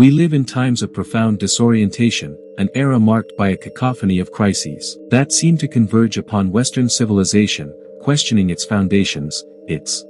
We live in times of profound disorientation, an era marked by a cacophony of crises that seem to converge upon Western civilization, questioning its foundations, its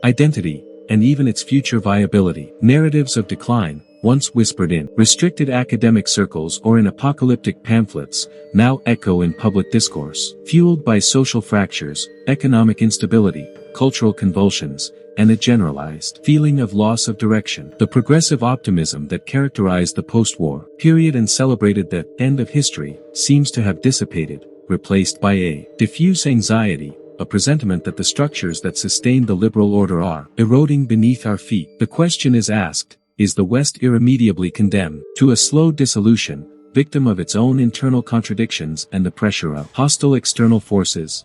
identity, and even its future viability. Narratives of decline, once whispered in restricted academic circles or in apocalyptic pamphlets, now echo in public discourse, fueled by social fractures, economic instability, cultural convulsions, and a generalized feeling of loss of direction. The progressive optimism that characterized the post-war period and celebrated the end of history seems to have dissipated, replaced by a diffuse anxiety, a presentiment that the structures that sustain the liberal order are eroding beneath our feet. The question is asked, is the West irremediably condemned to a slow dissolution, victim of its own internal contradictions and the pressure of hostile external forces?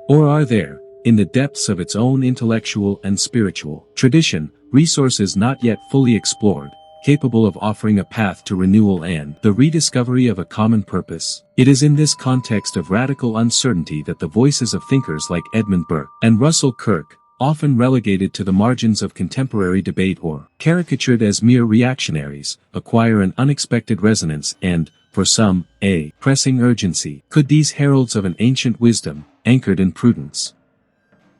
Or are there, in the depths of its own intellectual and spiritual tradition, resources not yet fully explored, capable of offering a path to renewal and the rediscovery of a common purpose? It is in this context of radical uncertainty that the voices of thinkers like Edmund Burke and Russell Kirk, often relegated to the margins of contemporary debate or caricatured as mere reactionaries, acquire an unexpected resonance and, for some, a pressing urgency. Could these heralds of an ancient wisdom, anchored in prudence,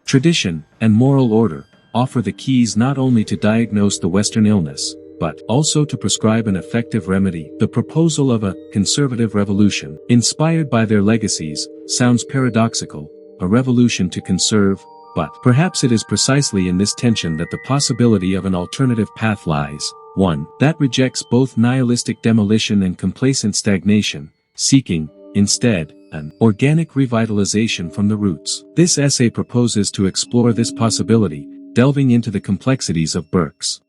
tradition, and moral order, offer the keys not only to diagnose the Western illness, but also to prescribe an effective remedy? The proposal of a conservative revolution, inspired by their legacies, sounds paradoxical, a revolution to conserve, but perhaps it is precisely in this tension that the possibility of an alternative path lies, one that rejects both nihilistic demolition and complacent stagnation, seeking, instead, an organic revitalization from the roots. This essay proposes to explore this possibility, delving into the complexities of Burke's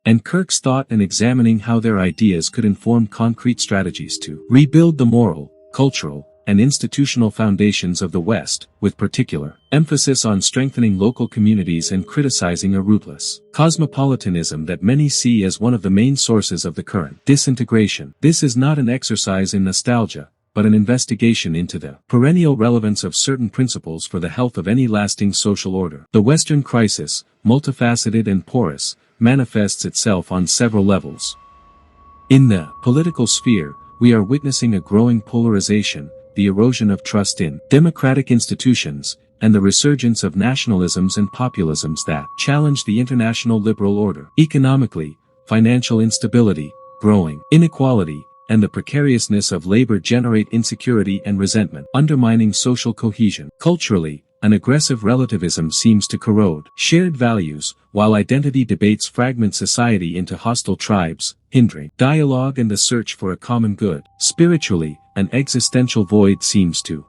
and Kirk's thought and examining how their ideas could inform concrete strategies to rebuild the moral, cultural, and institutional foundations of the West, with particular emphasis on strengthening local communities and criticizing a rootless cosmopolitanism that many see as one of the main sources of the current disintegration. This is not an exercise in nostalgia, but an investigation into the perennial relevance of certain principles for the health of any lasting social order. The Western crisis, multifaceted and porous, manifests itself on several levels. In the political sphere, we are witnessing a growing polarization, the erosion of trust in democratic institutions, and the resurgence of nationalisms and populisms that challenge the international liberal order. Economically, financial instability, growing inequality, and the precariousness of labor generate insecurity and resentment, undermining social cohesion. Culturally, an aggressive relativism seems to corrode shared values, while identity debates fragment society into hostile tribes, hindering dialogue and the search for a common good. Spiritually, an existential void seems to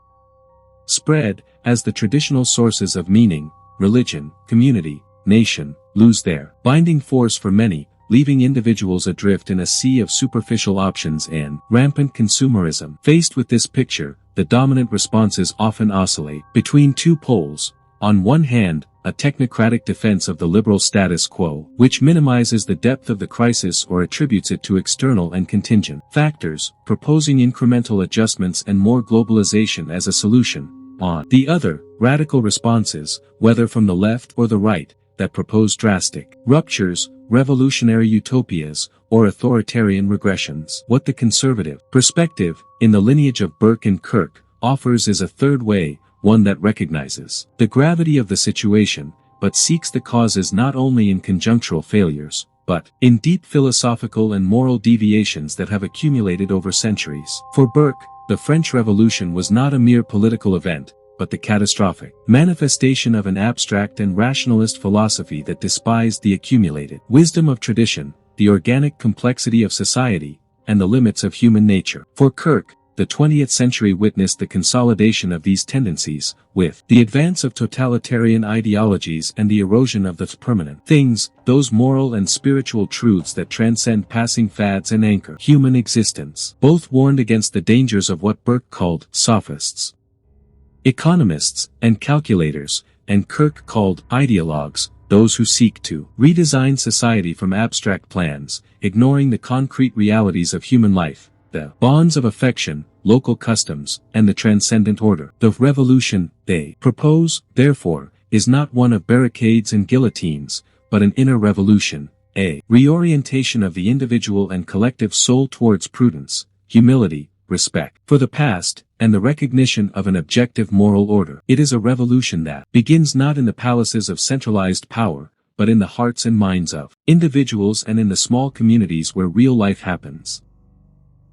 spread, as the traditional sources of meaning, religion, community, nation, lose their binding force for many, leaving individuals adrift in a sea of superficial options and rampant consumerism. Faced with this picture, the dominant responses often oscillate between two poles. On one hand, a technocratic defense of the liberal status quo, which minimizes the depth of the crisis or attributes it to external and contingent factors, proposing incremental adjustments and more globalization as a solution. On the other, radical responses, whether from the left or the right, that propose drastic ruptures, revolutionary utopias, or authoritarian regressions. What the conservative perspective, in the lineage of Burke and Kirk, offers is a third way, one that recognizes the gravity of the situation, but seeks the causes not only in conjunctural failures, but in deep philosophical and moral deviations that have accumulated over centuries. For Burke, the French Revolution was not a mere political event, but the catastrophic manifestation of an abstract and rationalist philosophy that despised the accumulated wisdom of tradition, the organic complexity of society, and the limits of human nature. For Kirk, the 20th century witnessed the consolidation of these tendencies, with the advance of totalitarian ideologies and the erosion of the permanent things, those moral and spiritual truths that transcend passing fads and anchor human existence. Both warned against the dangers of what Burke called sophists, economists, and calculators, and Kirk called ideologues, those who seek to redesign society from abstract plans, ignoring the concrete realities of human life, the bonds of affection, local customs, and the transcendent order. The revolution, they propose, therefore, is not one of barricades and guillotines, but an inner revolution, a reorientation of the individual and collective soul towards prudence, humility, respect for the past, and the recognition of an objective moral order. It is a revolution that begins not in the palaces of centralized power, but in the hearts and minds of individuals and in the small communities where real life happens.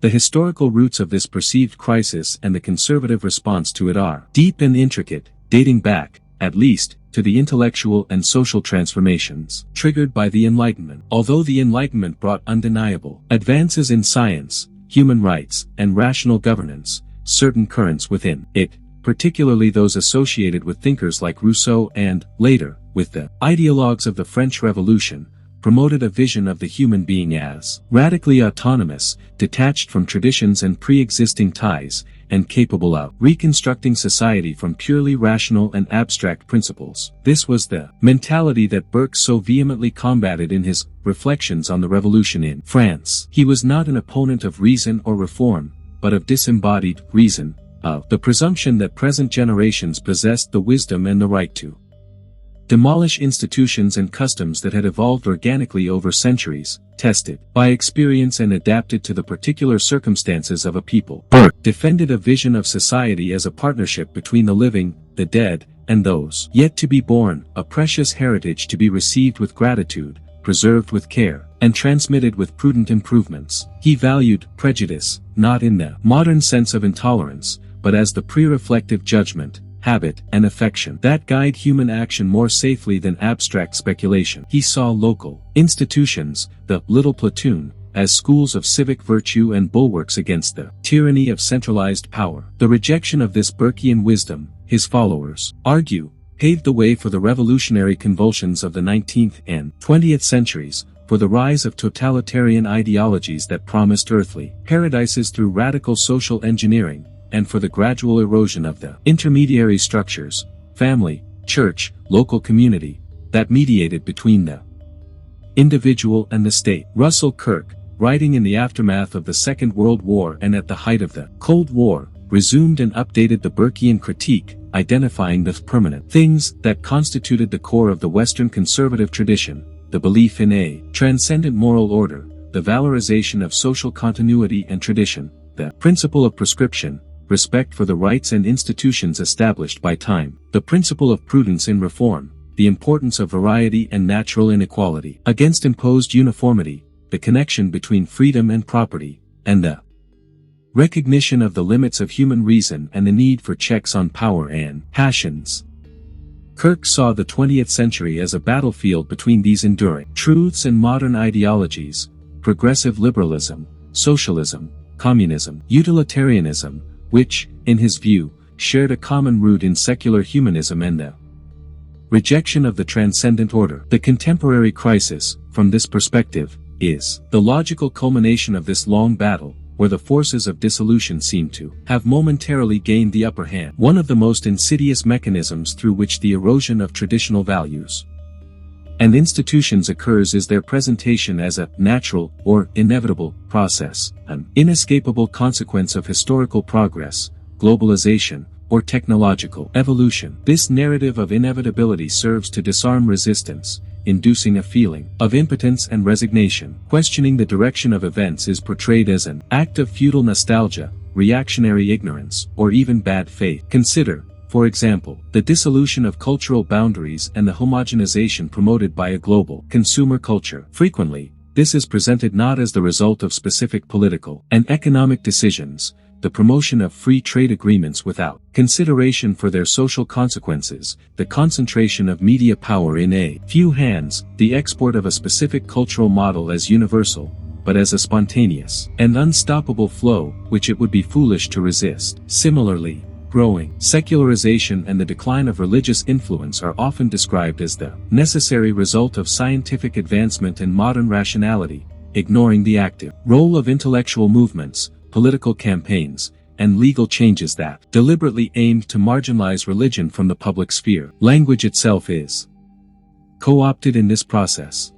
The historical roots of this perceived crisis and the conservative response to it are deep and intricate, dating back, at least, to the intellectual and social transformations triggered by the Enlightenment. Although the Enlightenment brought undeniable advances in science, human rights, and rational governance, certain currents within it, particularly those associated with thinkers like Rousseau and, later, with the ideologues of the French Revolution, promoted a vision of the human being as radically autonomous, detached from traditions and pre-existing ties, and capable of reconstructing society from purely rational and abstract principles. This was the mentality that Burke so vehemently combated in his Reflections on the Revolution in France. He was not an opponent of reason or reform, but of disembodied reason, of the presumption that present generations possessed the wisdom and the right to demolish institutions and customs that had evolved organically over centuries, tested by experience and adapted to the particular circumstances of a people. Burke defended a vision of society as a partnership between the living, the dead, and those yet to be born, a precious heritage to be received with gratitude, preserved with care, and transmitted with prudent improvements. He valued prejudice, not in the modern sense of intolerance, but as the pre-reflective judgment, habit, and affection that guide human action more safely than abstract speculation. He saw local institutions, the little platoon, as schools of civic virtue and bulwarks against the tyranny of centralized power. The rejection of this Burkean wisdom, his followers argue, paved the way for the revolutionary convulsions of the 19th and 20th centuries, for the rise of totalitarian ideologies that promised earthly paradises through radical social engineering, and for the gradual erosion of the intermediary structures, family, church, local community, that mediated between the individual and the state. Russell Kirk, writing in the aftermath of the Second World War and at the height of the Cold War, resumed and updated the Burkean critique, identifying the permanent things that constituted the core of the Western conservative tradition, the belief in a transcendent moral order, the valorization of social continuity and tradition, the principle of prescription, respect for the rights and institutions established by time, the principle of prudence in reform, the importance of variety and natural inequality against imposed uniformity, the connection between freedom and property, and the recognition of the limits of human reason and the need for checks on power and passions. Kirk saw the 20th century as a battlefield between these enduring truths and modern ideologies, progressive liberalism, socialism, communism, utilitarianism, which, in his view, shared a common root in secular humanism and the rejection of the transcendent order. The contemporary crisis, from this perspective, is the logical culmination of this long battle, where the forces of dissolution seem to have momentarily gained the upper hand. One of the most insidious mechanisms through which the erosion of traditional values and institutions occurs is their presentation as a natural or inevitable process, an inescapable consequence of historical progress, globalization, or technological evolution. This narrative of inevitability serves to disarm resistance, inducing a feeling of impotence and resignation. Questioning the direction of events is portrayed as an act of futile nostalgia, reactionary ignorance, or even bad faith. Consider, for example, the dissolution of cultural boundaries and the homogenization promoted by a global consumer culture. Frequently, this is presented not as the result of specific political and economic decisions, the promotion of free trade agreements without consideration for their social consequences, the concentration of media power in a few hands, the export of a specific cultural model as universal, but as a spontaneous and unstoppable flow, which it would be foolish to resist. Similarly, growing secularization and the decline of religious influence are often described as the necessary result of scientific advancement and modern rationality, ignoring the active role of intellectual movements, political campaigns, and legal changes that deliberately aimed to marginalize religion from the public sphere. Language itself is co-opted in this process.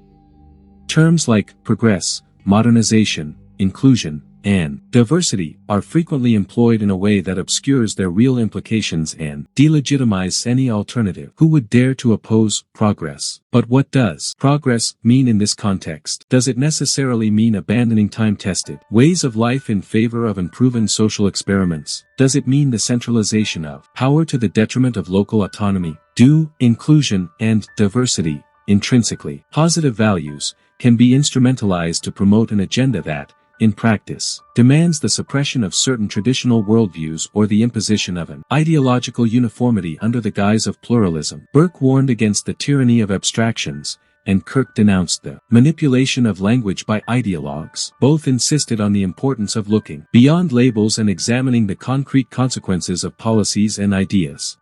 Terms like progress, modernization, inclusion, and diversity are frequently employed in a way that obscures their real implications and delegitimize any alternative. Who would dare to oppose progress? But what does progress mean in this context? Does it necessarily mean abandoning time-tested ways of life in favor of unproven social experiments? Does it mean the centralization of power to the detriment of local autonomy? Do inclusion and diversity, intrinsically positive values, can be instrumentalized to promote an agenda that, in practice, demands the suppression of certain traditional worldviews or the imposition of an ideological uniformity under the guise of pluralism? Burke warned against the tyranny of abstractions, and Kirk denounced the manipulation of language by ideologues. Both insisted on the importance of looking beyond labels and examining the concrete consequences of policies and ideas.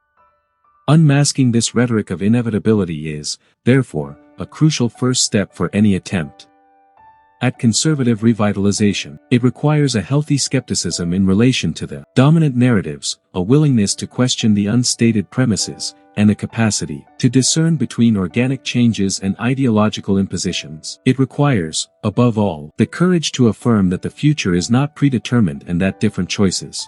Unmasking this rhetoric of inevitability is, therefore, a crucial first step for any attempt at conservative revitalization. It requires a healthy skepticism in relation to the dominant narratives, a willingness to question the unstated premises, and a capacity to discern between organic changes and ideological impositions. It requires, above all, the courage to affirm that the future is not predetermined and that different choices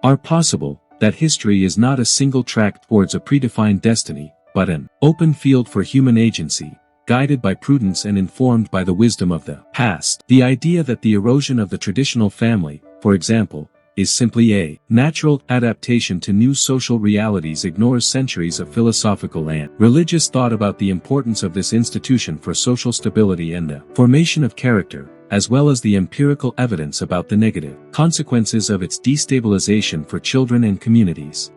are possible, that history is not a single track towards a predefined destiny, but an open field for human agency, guided by prudence and informed by the wisdom of the past. The idea that the erosion of the traditional family, for example, is simply a natural adaptation to new social realities ignores centuries of philosophical and religious thought about the importance of this institution for social stability and the formation of character, as well as the empirical evidence about the negative consequences of its destabilization for children and communities.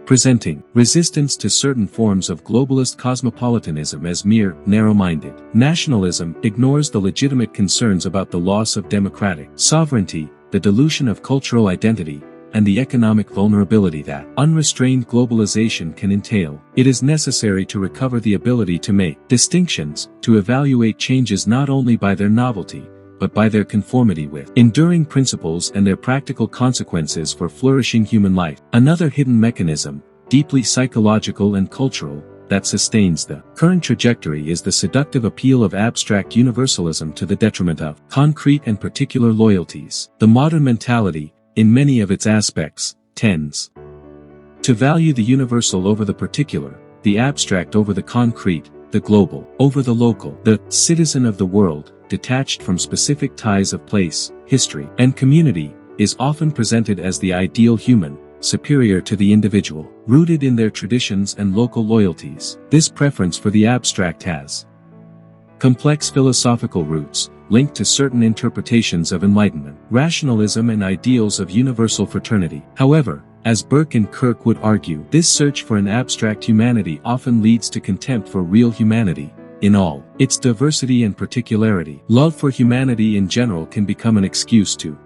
Presenting resistance to certain forms of globalist cosmopolitanism as mere narrow-minded nationalism ignores the legitimate concerns about the loss of democratic sovereignty, the dilution of cultural identity, and the economic vulnerability that unrestrained globalization can entail. It is necessary to recover the ability to make distinctions, to evaluate changes not only by their novelty, but by their conformity with enduring principles and their practical consequences for flourishing human life. Another hidden mechanism, deeply psychological and cultural, that sustains the current trajectory is the seductive appeal of abstract universalism to the detriment of concrete and particular loyalties. The modern mentality, in many of its aspects, tends to value the universal over the particular, the abstract over the concrete, the global over the local, the citizen of the world, detached from specific ties of place, history, and community, is often presented as the ideal human, superior to the individual, rooted in their traditions and local loyalties. This preference for the abstract has complex philosophical roots, linked to certain interpretations of enlightenment, rationalism and ideals of universal fraternity. However, as Burke and Kirk would argue, this search for an abstract humanity often leads to contempt for real humanity, in all its diversity and particularity. Love for humanity in general can become an excuse to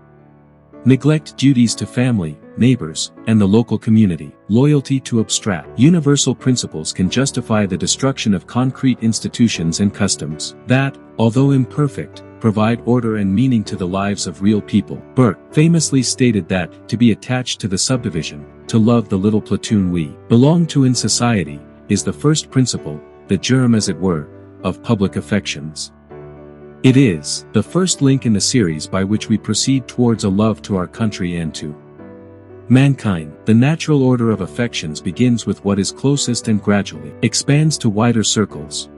neglect duties to family, neighbors, and the local community. Loyalty to abstract, universal principles can justify the destruction of concrete institutions and customs that, although imperfect, provide order and meaning to the lives of real people. Burke famously stated that, to be attached to the subdivision, to love the little platoon we belong to in society, is the first principle, the germ as it were, of public affections. It is the first link in the series by which we proceed towards a love to our country and to mankind. The natural order of affections begins with what is closest and gradually expands to wider circles.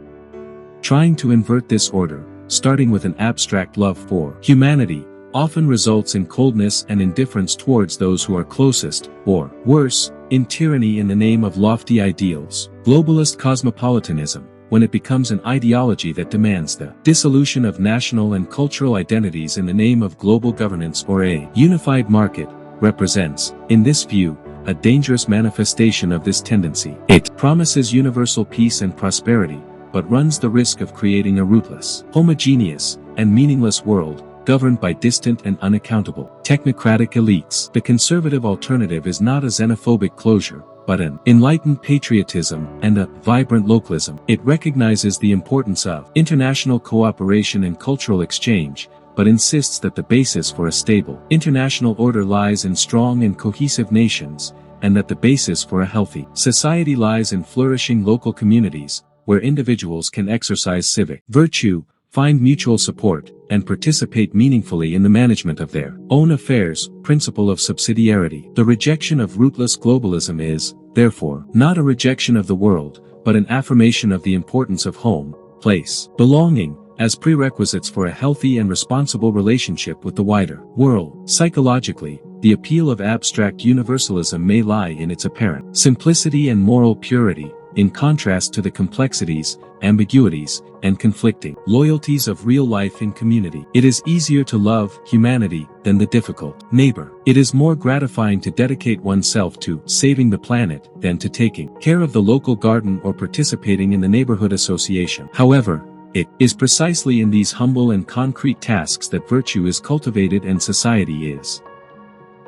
Trying to invert this order, starting with an abstract love for humanity, often results in coldness and indifference towards those who are closest, or, worse, in tyranny in the name of lofty ideals. Globalist cosmopolitanism, when it becomes an ideology that demands the dissolution of national and cultural identities in the name of global governance or a unified market, represents, in this view, a dangerous manifestation of this tendency. It promises universal peace and prosperity, but runs the risk of creating a rootless, homogeneous, and meaningless world, governed by distant and unaccountable technocratic elites. The conservative alternative is not a xenophobic closure, but an enlightened patriotism and a vibrant localism. It recognizes the importance of international cooperation and cultural exchange, but insists that the basis for a stable international order lies in strong and cohesive nations, and that the basis for a healthy society lies in flourishing local communities, where individuals can exercise civic virtue, find mutual support, and participate meaningfully in the management of their own affairs. Principle of subsidiarity. The rejection of rootless globalism is, therefore, not a rejection of the world, but an affirmation of the importance of home, place, belonging, as prerequisites for a healthy and responsible relationship with the wider world. Psychologically, the appeal of abstract universalism may lie in its apparent simplicity and moral purity, in contrast to the complexities, ambiguities, and conflicting loyalties of real life in community. It is easier to love humanity than the difficult neighbor. It is more gratifying to dedicate oneself to saving the planet than to taking care of the local garden or participating in the neighborhood association. However, it is precisely in these humble and concrete tasks that virtue is cultivated and society is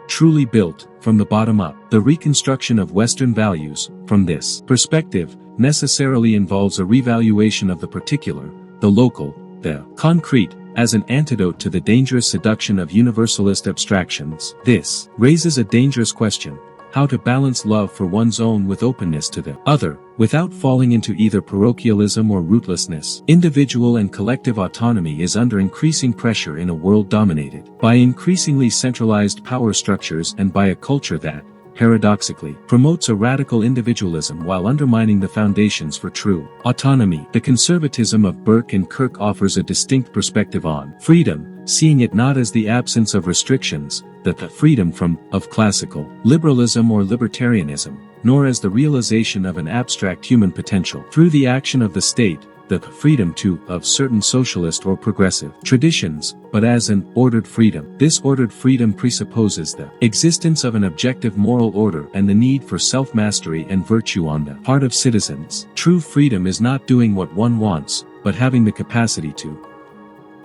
truly built, from the bottom up. The reconstruction of Western values, from this perspective, necessarily involves a revaluation of the particular, the local, the concrete, as an antidote to the dangerous seduction of universalist abstractions. This raises a dangerous question: how to balance love for one's own with openness to the other, without falling into either parochialism or rootlessness. Individual and collective autonomy is under increasing pressure in a world dominated by increasingly centralized power structures and by a culture that, paradoxically, promotes a radical individualism while undermining the foundations for true autonomy. The conservatism of Burke and Kirk offers a distinct perspective on freedom, seeing it not as the absence of restrictions, the freedom of classical liberalism or libertarianism, nor as the realization of an abstract human potential through the action of the state, the freedom of certain socialist or progressive traditions, but as an ordered freedom. This ordered freedom presupposes the existence of an objective moral order and the need for self-mastery and virtue on the part of citizens. True freedom is not doing what one wants, but having the capacity to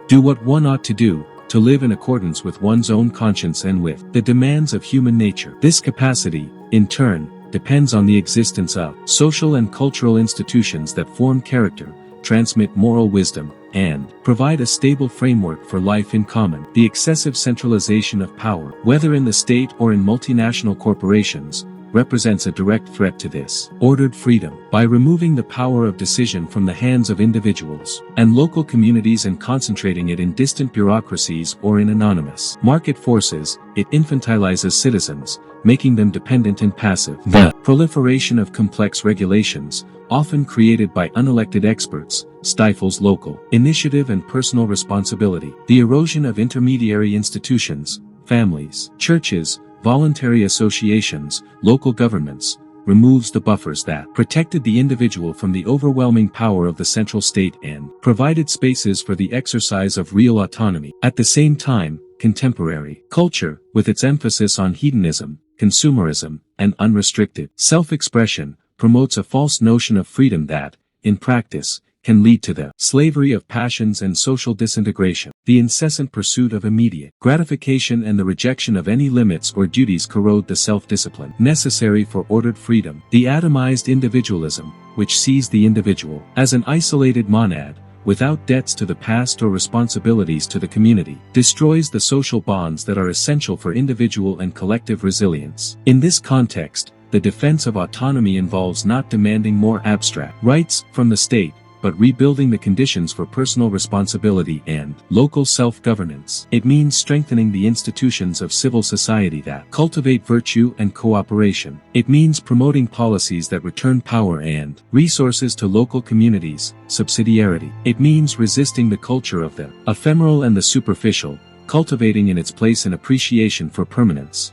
do what one ought to do, to live in accordance with one's own conscience and with the demands of human nature. This capacity, in turn, depends on the existence of social and cultural institutions that form character, transmit moral wisdom, and provide a stable framework for life in common. The excessive centralization of power, whether in the state or in multinational corporations, represents a direct threat to this ordered freedom. By removing the power of decision from the hands of individuals and local communities and concentrating it in distant bureaucracies or in anonymous market forces, it infantilizes citizens, making them dependent and passive. The proliferation of complex regulations, often created by unelected experts, stifles local initiative and personal responsibility. The erosion of intermediary institutions, families, churches, voluntary associations, local governments, removes the buffers that protected the individual from the overwhelming power of the central state and provided spaces for the exercise of real autonomy. At the same time, contemporary culture, with its emphasis on hedonism, consumerism, and unrestricted self-expression, promotes a false notion of freedom that, in practice, can lead to the slavery of passions and social disintegration. The incessant pursuit of immediate gratification and the rejection of any limits or duties corrode the self-discipline necessary for ordered freedom. The atomized individualism, which sees the individual as an isolated monad, without debts to the past or responsibilities to the community, destroys the social bonds that are essential for individual and collective resilience. In this context, the defense of autonomy involves not demanding more abstract rights from the state, but rebuilding the conditions for personal responsibility and local self-governance. It means strengthening the institutions of civil society that cultivate virtue and cooperation. It means promoting policies that return power and resources to local communities, subsidiarity. It means resisting the culture of the ephemeral and the superficial, cultivating in its place an appreciation for permanence,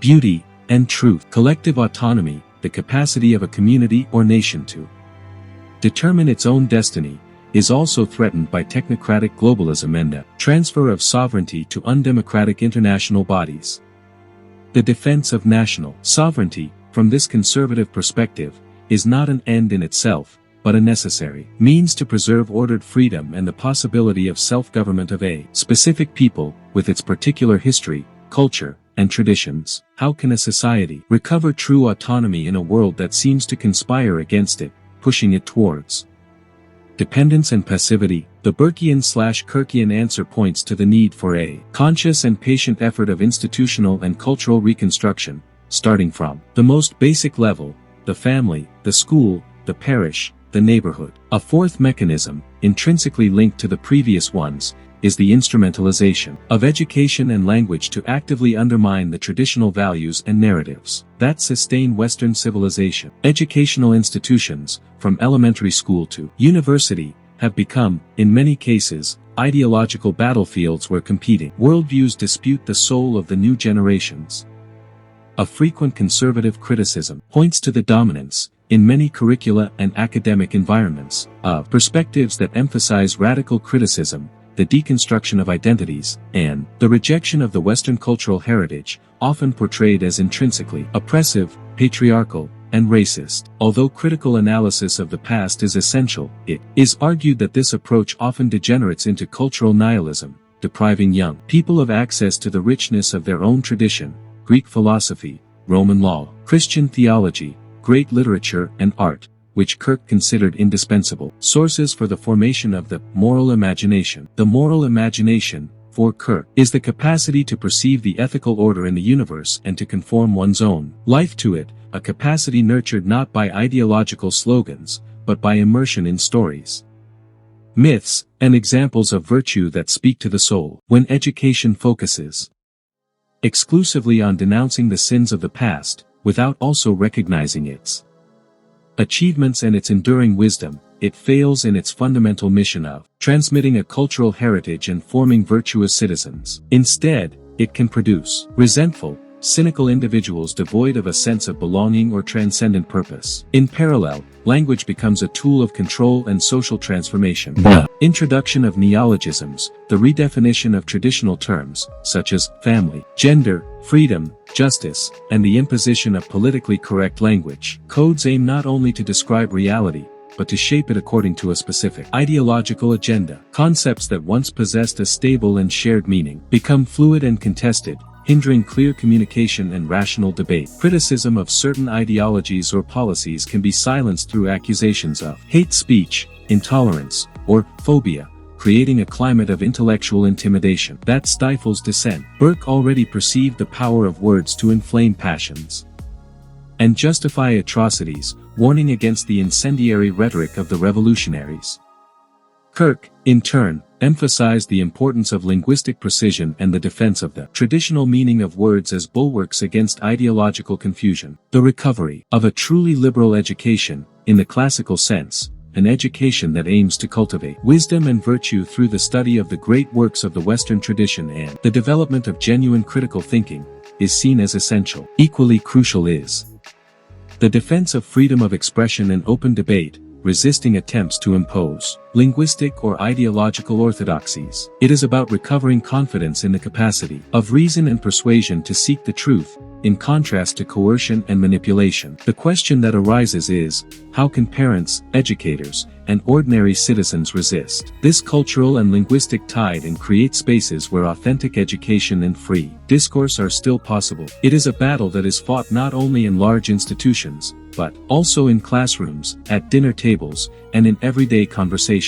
beauty, and truth. Collective autonomy, the capacity of a community or nation to determine its own destiny, is also threatened by technocratic globalism and the transfer of sovereignty to undemocratic international bodies. The defense of national sovereignty, from this conservative perspective, is not an end in itself, but a necessary means to preserve ordered freedom and the possibility of self-government of a specific people, with its particular history, culture, and traditions. How can a society recover true autonomy in a world that seems to conspire against it, pushing it towards dependence and passivity? The Burkean/Kirkian answer points to the need for a conscious and patient effort of institutional and cultural reconstruction, starting from the most basic level, the family, the school, the parish, the neighborhood. A fourth mechanism, intrinsically linked to the previous ones, is the instrumentalization of education and language to actively undermine the traditional values and narratives that sustain Western civilization. Educational institutions, from elementary school to university, have become, in many cases, ideological battlefields where competing worldviews dispute the soul of the new generations. A frequent conservative criticism points to the dominance, in many curricula and academic environments, of perspectives that emphasize radical criticism, the deconstruction of identities, and the rejection of the Western cultural heritage, often portrayed as intrinsically oppressive, patriarchal, and racist. Although critical analysis of the past is essential, it is argued that this approach often degenerates into cultural nihilism, depriving young people of access to the richness of their own tradition, Greek philosophy, Roman law, Christian theology, great literature and art, which Kirk considered indispensable sources for the formation of the moral imagination. The moral imagination, for Kirk, is the capacity to perceive the ethical order in the universe and to conform one's own life to it, a capacity nurtured not by ideological slogans, but by immersion in stories, myths, and examples of virtue that speak to the soul. When education focuses exclusively on denouncing the sins of the past, without also recognizing its achievements and its enduring wisdom, it fails in its fundamental mission of transmitting a cultural heritage and forming virtuous citizens. Instead, it can produce resentful, cynical individuals devoid of a sense of belonging or transcendent purpose. In parallel, language becomes a tool of control and social transformation. The introduction of neologisms, the redefinition of traditional terms, such as family, gender, freedom, justice, and the imposition of politically correct language codes aim not only to describe reality, but to shape it according to a specific ideological agenda. Concepts that once possessed a stable and shared meaning become fluid and contested, hindering clear communication and rational debate. Criticism of certain ideologies or policies can be silenced through accusations of hate speech, intolerance, or phobia, creating a climate of intellectual intimidation that stifles dissent. Burke already perceived the power of words to inflame passions and justify atrocities, warning against the incendiary rhetoric of the revolutionaries. Kirk, in turn, emphasized the importance of linguistic precision and the defense of the traditional meaning of words as bulwarks against ideological confusion. The recovery of a truly liberal education, in the classical sense, an education that aims to cultivate wisdom and virtue through the study of the great works of the Western tradition and the development of genuine critical thinking, is seen as essential. Equally crucial is the defense of freedom of expression and open debate, resisting attempts to impose linguistic or ideological orthodoxies. It is about recovering confidence in the capacity of reason and persuasion to seek the truth, in contrast to coercion and manipulation. The question that arises is, how can parents, educators, and ordinary citizens resist this cultural and linguistic tide and create spaces where authentic education and free discourse are still possible? It is a battle that is fought not only in large institutions, but also in classrooms, at dinner tables, and in everyday conversations.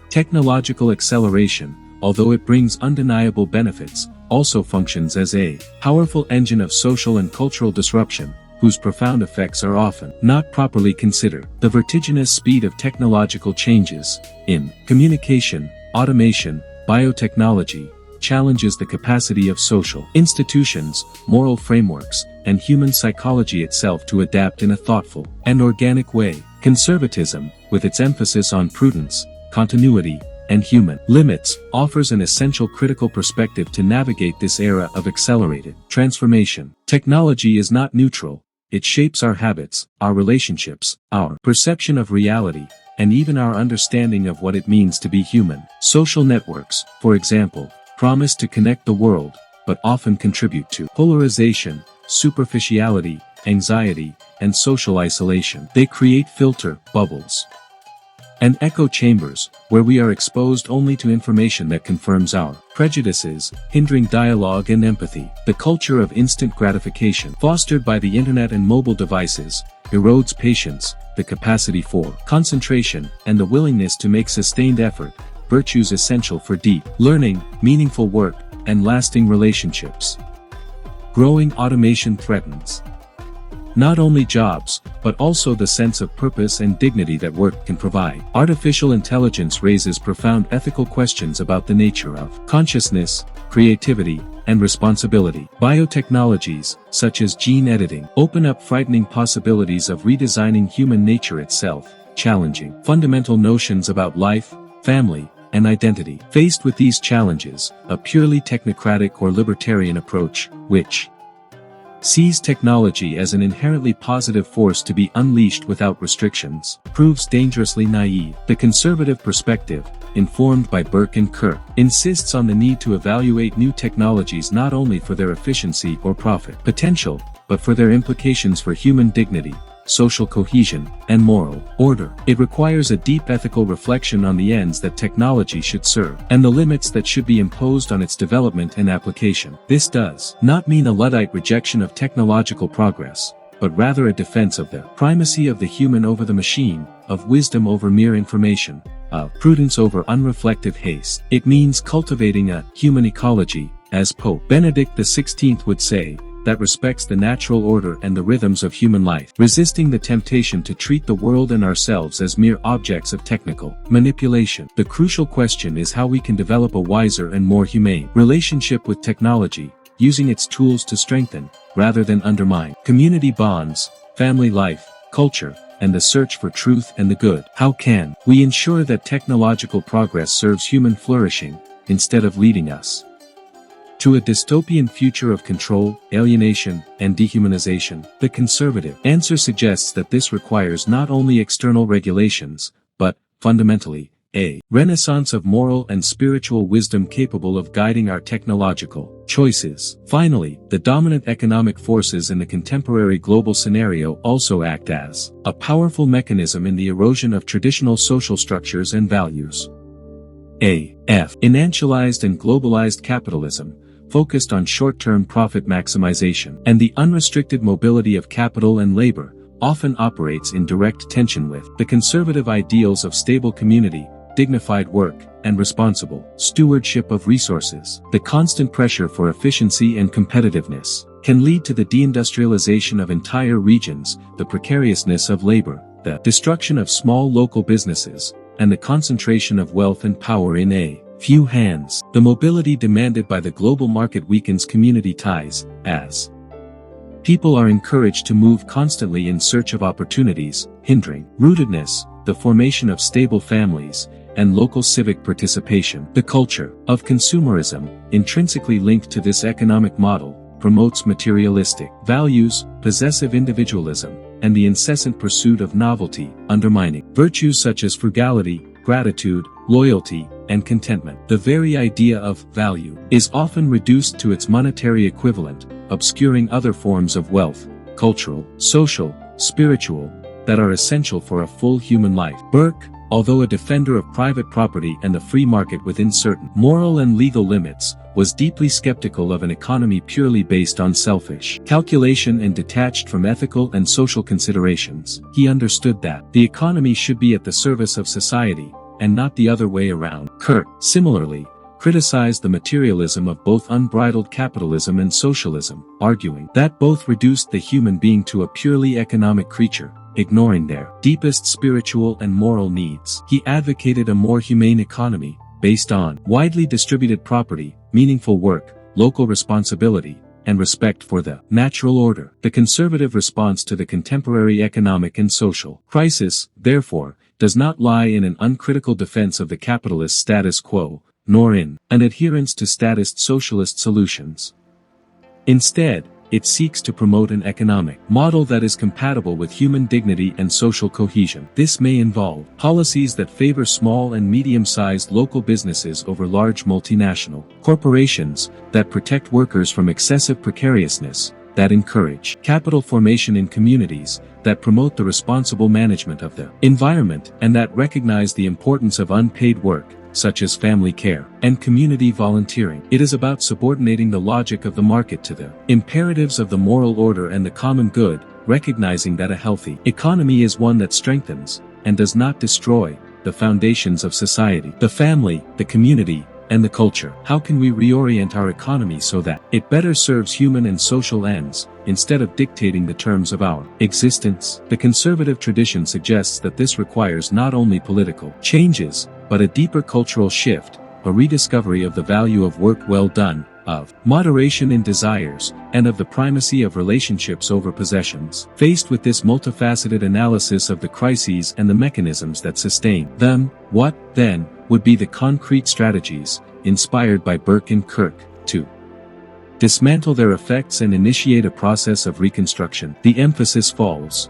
Technological acceleration, although it brings undeniable benefits, also functions as a powerful engine of social and cultural disruption, whose profound effects are often not properly considered. The vertiginous speed of technological changes in communication, automation, biotechnology, challenges the capacity of social institutions, moral frameworks, and human psychology itself to adapt in a thoughtful and organic way. Conservatism, with its emphasis on prudence, continuity, and human limits, offers an essential critical perspective to navigate this era of accelerated transformation. Technology is not neutral. It shapes our habits, our relationships, our perception of reality, and even our understanding of what it means to be human. Social networks, for example, promise to connect the world, but often contribute to polarization, superficiality, anxiety, and social isolation. They create filter bubbles and echo chambers, where we are exposed only to information that confirms our prejudices, hindering dialogue and empathy. The culture of instant gratification, fostered by the internet and mobile devices, erodes patience, the capacity for concentration, and the willingness to make sustained effort, virtues essential for deep learning, meaningful work, and lasting relationships. Growing automation threatens not only jobs, but also the sense of purpose and dignity that work can provide. Artificial intelligence raises profound ethical questions about the nature of consciousness, creativity, and responsibility. Biotechnologies, such as gene editing, open up frightening possibilities of redesigning human nature itself, challenging fundamental notions about life, family, and identity. Faced with these challenges, a purely technocratic or libertarian approach, which sees technology as an inherently positive force to be unleashed without restrictions, proves dangerously naive. The conservative perspective, informed by Burke and Kirk, insists on the need to evaluate new technologies not only for their efficiency or profit potential, but for their implications for human dignity, social cohesion, and moral order. It requires a deep ethical reflection on the ends that technology should serve, and the limits that should be imposed on its development and application. This does not mean a Luddite rejection of technological progress, but rather a defense of the primacy of the human over the machine, of wisdom over mere information, of prudence over unreflective haste. It means cultivating a human ecology, as Pope Benedict XVI would say, that respects the natural order and the rhythms of human life, resisting the temptation to treat the world and ourselves as mere objects of technical manipulation. The crucial question is how we can develop a wiser and more humane relationship with technology, using its tools to strengthen, rather than undermine, community bonds, family life, culture, and the search for truth and the good. How can we ensure that technological progress serves human flourishing, instead of leading us to a dystopian future of control, alienation, and dehumanization? The conservative answer suggests that this requires not only external regulations, but, fundamentally, a renaissance of moral and spiritual wisdom capable of guiding our technological choices. Finally, the dominant economic forces in the contemporary global scenario also act as a powerful mechanism in the erosion of traditional social structures and values. Financialized and globalized capitalism, focused on short-term profit maximization, and the unrestricted mobility of capital and labor, often operates in direct tension with the conservative ideals of stable community, dignified work, and responsible stewardship of resources. The constant pressure for efficiency and competitiveness can lead to the deindustrialization of entire regions, the precariousness of labor, the destruction of small local businesses, and the concentration of wealth and power in a few hands. The mobility demanded by the global market weakens community ties, as people are encouraged to move constantly in search of opportunities, hindering rootedness, the formation of stable families, and local civic participation. The culture of consumerism, intrinsically linked to this economic model, promotes materialistic values, possessive individualism, and the incessant pursuit of novelty, undermining virtues such as frugality, gratitude, loyalty, and contentment. The very idea of value is often reduced to its monetary equivalent, obscuring other forms of wealth, cultural, social, spiritual, that are essential for a full human life. Burke, although a defender of private property and the free market within certain moral and legal limits, was deeply skeptical of an economy purely based on selfish calculation and detached from ethical and social considerations. He understood that the economy should be at the service of society, and not the other way around. Kirk, similarly, criticized the materialism of both unbridled capitalism and socialism, arguing that both reduced the human being to a purely economic creature, ignoring their deepest spiritual and moral needs. He advocated a more humane economy, based on widely distributed property, meaningful work, local responsibility, and respect for the natural order. The conservative response to the contemporary economic and social crisis, therefore, does not lie in an uncritical defense of the capitalist status quo, nor in an adherence to statist socialist solutions. Instead, it seeks to promote an economic model that is compatible with human dignity and social cohesion. This may involve policies that favor small and medium-sized local businesses over large multinational corporations, that protect workers from excessive precariousness, that encourage capital formation in communities, that promote the responsible management of the environment, and that recognize the importance of unpaid work, such as family care and community volunteering. It is about subordinating the logic of the market to the imperatives of the moral order and the common good, recognizing that a healthy economy is one that strengthens, and does not destroy, the foundations of society. The family, the community, and the culture. How can we reorient our economy so that it better serves human and social ends, instead of dictating the terms of our existence? The conservative tradition suggests that this requires not only political changes, but a deeper cultural shift, a rediscovery of the value of work well done, of moderation in desires, and of the primacy of relationships over possessions. Faced with this multifaceted analysis of the crises and the mechanisms that sustain them, what, then, would be the concrete strategies, inspired by Burke and Kirk, to dismantle their effects and initiate a process of reconstruction? The emphasis falls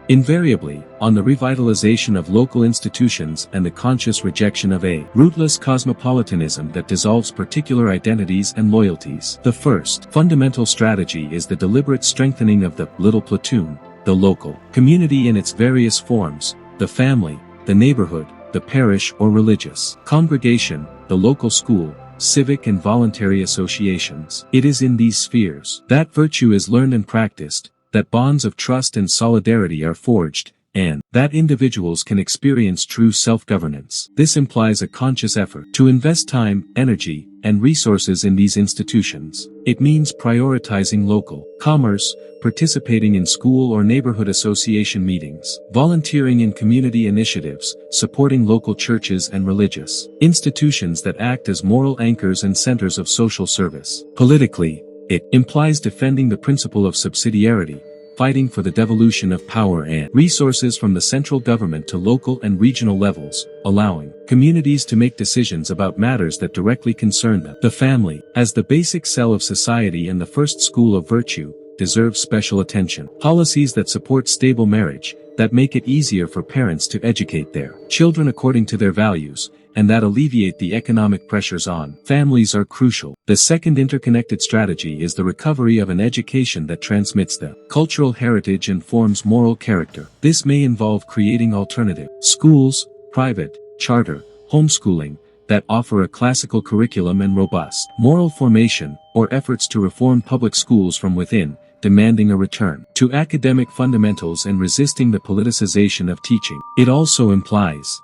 invariably on the revitalization of local institutions and the conscious rejection of a rootless cosmopolitanism that dissolves particular identities and loyalties. The first fundamental strategy is the deliberate strengthening of the little platoon, the local community in its various forms, the family, the neighborhood, the parish or religious congregation, the local school, civic and voluntary associations. It is in these spheres that virtue is learned and practiced, that bonds of trust and solidarity are forged, and that individuals can experience true self-governance. This implies a conscious effort to invest time, energy, and resources in these institutions. It means prioritizing local commerce, participating in school or neighborhood association meetings, volunteering in community initiatives, supporting local churches and religious institutions that act as moral anchors and centers of social service. Politically, it implies defending the principle of subsidiarity, fighting for the devolution of power and resources from the central government to local and regional levels, allowing communities to make decisions about matters that directly concern them. The family, as the basic cell of society and the first school of virtue, deserves special attention. Policies that support stable marriage, that make it easier for parents to educate their children according to their values, and that alleviate the economic pressures on families are crucial. The second interconnected strategy is the recovery of an education that transmits the cultural heritage and forms moral character. This may involve creating alternative schools, private, charter, homeschooling, that offer a classical curriculum and robust moral formation, or efforts to reform public schools from within, demanding a return to academic fundamentals and resisting the politicization of teaching. It also implies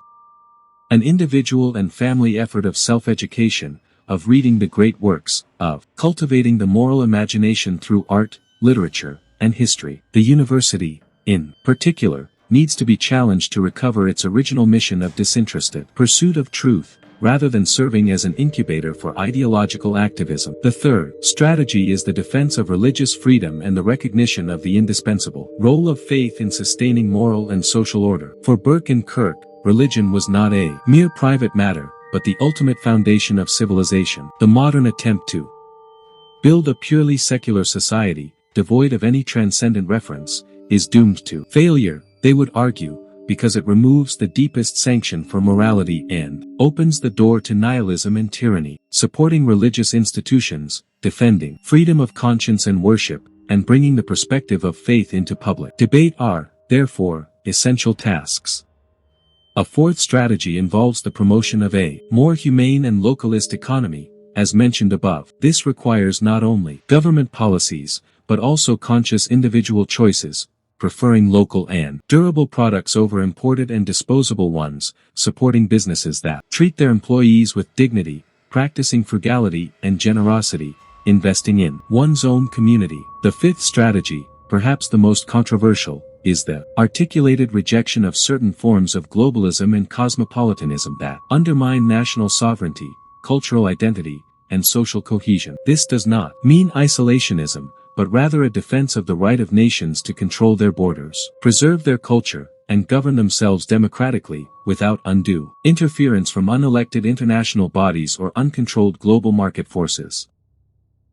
an individual and family effort of self-education, of reading the great works, of cultivating the moral imagination through art, literature, and history. The university, in particular, needs to be challenged to recover its original mission of disinterested pursuit of truth, rather than serving as an incubator for ideological activism. The third strategy is the defense of religious freedom and the recognition of the indispensable role of faith in sustaining moral and social order. For Burke and Kirk, religion was not a mere private matter, but the ultimate foundation of civilization. The modern attempt to build a purely secular society, devoid of any transcendent reference, is doomed to failure, they would argue, because it removes the deepest sanction for morality and opens the door to nihilism and tyranny. Supporting religious institutions, defending freedom of conscience and worship, and bringing the perspective of faith into public debate are, therefore, essential tasks. A fourth strategy involves the promotion of a more humane and localist economy, as mentioned above. This requires not only government policies, but also conscious individual choices, preferring local and durable products over imported and disposable ones, supporting businesses that treat their employees with dignity, practicing frugality and generosity, investing in one's own community. The fifth strategy, perhaps the most controversial, is the articulated rejection of certain forms of globalism and cosmopolitanism that undermine national sovereignty, cultural identity, and social cohesion. This does not mean isolationism, but rather a defense of the right of nations to control their borders, preserve their culture, and govern themselves democratically, without undue interference from unelected international bodies or uncontrolled global market forces.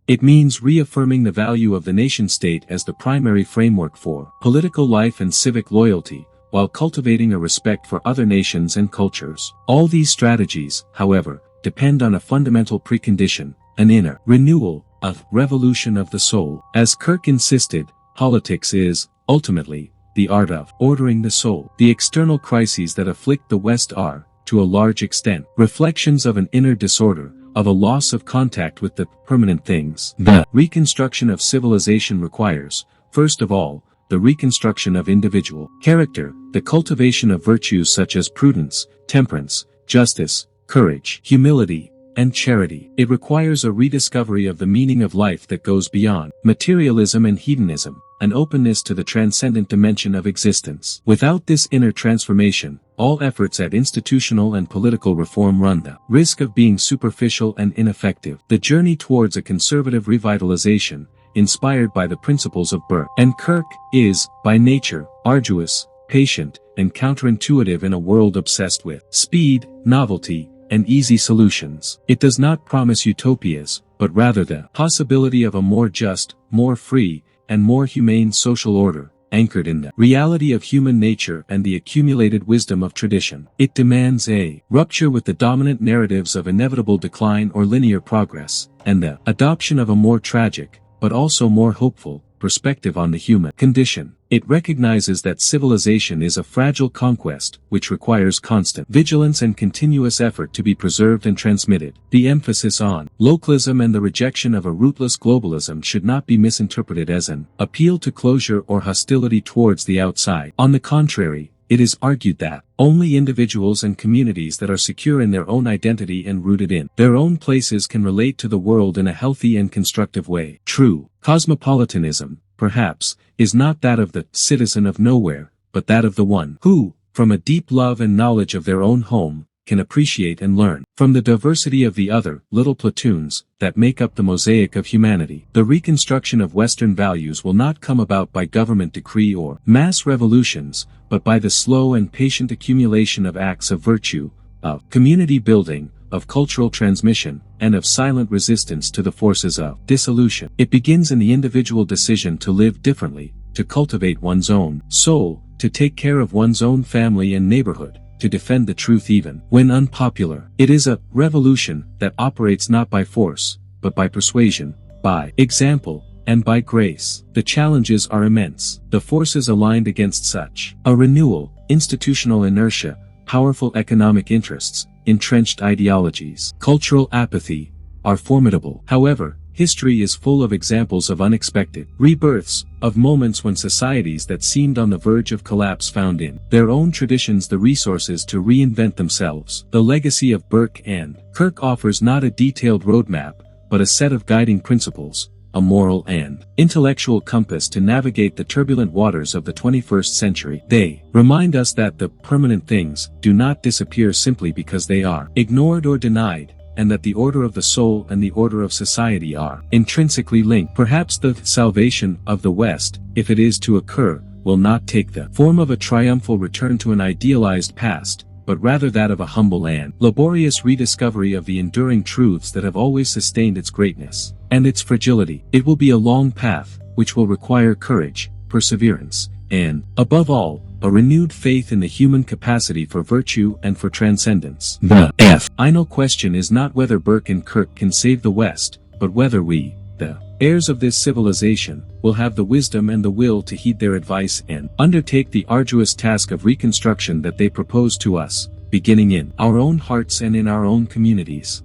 It means reaffirming the value of the nation-state as the primary framework for political life and civic loyalty, while cultivating a respect for other nations and cultures. All these strategies, however, depend on a fundamental precondition, an inner renewal, a revolution of the soul. As Kirk insisted, politics is, ultimately, the art of ordering the soul. The external crises that afflict the West are, to a large extent, reflections of an inner disorder, of a loss of contact with the permanent things. The reconstruction of civilization requires, first of all, the reconstruction of individual character, the cultivation of virtues such as prudence, temperance, justice, courage, humility, and charity. It requires a rediscovery of the meaning of life that goes beyond materialism and hedonism, an openness to the transcendent dimension of existence. Without this inner transformation, all efforts at institutional and political reform run the risk of being superficial and ineffective. The journey towards a conservative revitalization, inspired by the principles of Burke and Kirk, is, by nature, arduous, patient, and counterintuitive in a world obsessed with speed, novelty, and easy solutions. It does not promise utopias, but rather the possibility of a more just, more free, and more humane social order, anchored in the reality of human nature and the accumulated wisdom of tradition. It demands a rupture with the dominant narratives of inevitable decline or linear progress, and the adoption of a more tragic, but also more hopeful, perspective on the human condition. It recognizes that civilization is a fragile conquest, which requires constant vigilance and continuous effort to be preserved and transmitted. The emphasis on localism and the rejection of a rootless globalism should not be misinterpreted as an appeal to closure or hostility towards the outside. On the contrary, it is argued that only individuals and communities that are secure in their own identity and rooted in their own places can relate to the world in a healthy and constructive way. True cosmopolitanism, perhaps, is not that of the citizen of nowhere, but that of the one who, from a deep love and knowledge of their own home, can appreciate and learn from the diversity of the other little platoons that make up the mosaic of humanity. The reconstruction of Western values will not come about by government decree or mass revolutions, but by the slow and patient accumulation of acts of virtue, of community building, of cultural transmission, and of silent resistance to the forces of dissolution. It begins in the individual decision to live differently, to cultivate one's own soul, to take care of one's own family and neighborhood, to defend the truth even when unpopular. It is a revolution that operates not by force, but by persuasion, by example, and by grace. The challenges are immense. The forces aligned against such a renewal, institutional inertia, powerful economic interests, entrenched ideologies, cultural apathy, are formidable. However, history is full of examples of unexpected rebirths, of moments when societies that seemed on the verge of collapse found in their own traditions the resources to reinvent themselves. The legacy of Burke and Kirk offers not a detailed roadmap, but a set of guiding principles, a moral and intellectual compass to navigate the turbulent waters of the 21st century. They remind us that the permanent things do not disappear simply because they are ignored or denied, and that the order of the soul and the order of society are intrinsically linked. Perhaps the salvation of the West, if it is to occur, will not take the form of a triumphal return to an idealized past, but rather that of a humble and laborious rediscovery of the enduring truths that have always sustained its greatness and its fragility. It will be a long path, which will require courage, perseverance, and, above all, a renewed faith in the human capacity for virtue and for transcendence. The final question is not whether Burke and Kirk can save the West, but whether we, the heirs of this civilization, will have the wisdom and the will to heed their advice and undertake the arduous task of reconstruction that they propose to us, beginning in our own hearts and in our own communities.